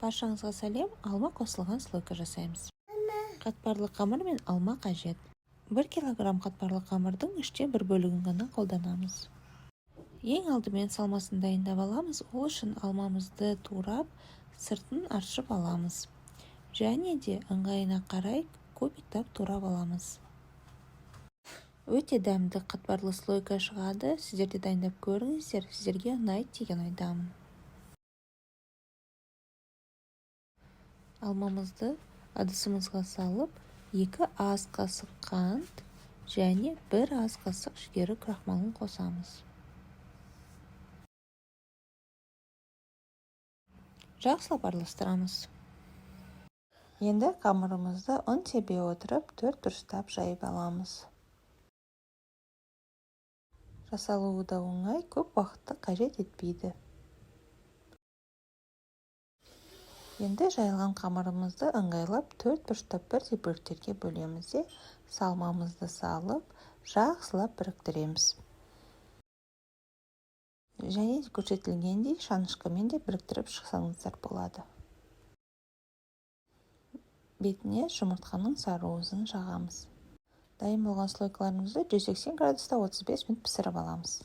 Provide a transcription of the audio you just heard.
Баршаңызға сәлем, алма қосылған слойка жасаймыз. Қатпарлы қамыр мен алма қажет. 1 килограмм қатпарлы қамырдың 1/3 бөлігін ғана қолданамыз. Ең алдымен салмасын дайындап аламыз. Ол үшін алмамызды турап, сыртын аршып аламыз. Және де ыңғайына қарай кубиктап турап аламыз. Өте дәмді қатпарлы слойка шығады. Сіздер де дайындап көріңіздер. Сіздерге ұнайды деген ойдамын. Алмамызды ыдысымызға салып, 2 ас қасық қант және 1 ас қасық жүгері крахмалын қосамыз. Жақсылап араластырамыз. Енді қамырымызды ұн себе отырып 4 бұрыштап жайып аламыз. Жасалуы да оңай, көп уақытты қажет етпейді. Енді жайылған қамырымызды ыңғайлап 4 бұрыштап бірдей бөліктерге бөлеміз де салмамызды салып, жақсылап біріктіреміз. Және көрсетілгендей шанышқымен де біріктіріп шықсаңыздар болады. Бетіне жұмыртқаның сарыуызын жағамыз. Дайын болған слойкаларымызды 180 градуста 35 минут пісіріп аламыз.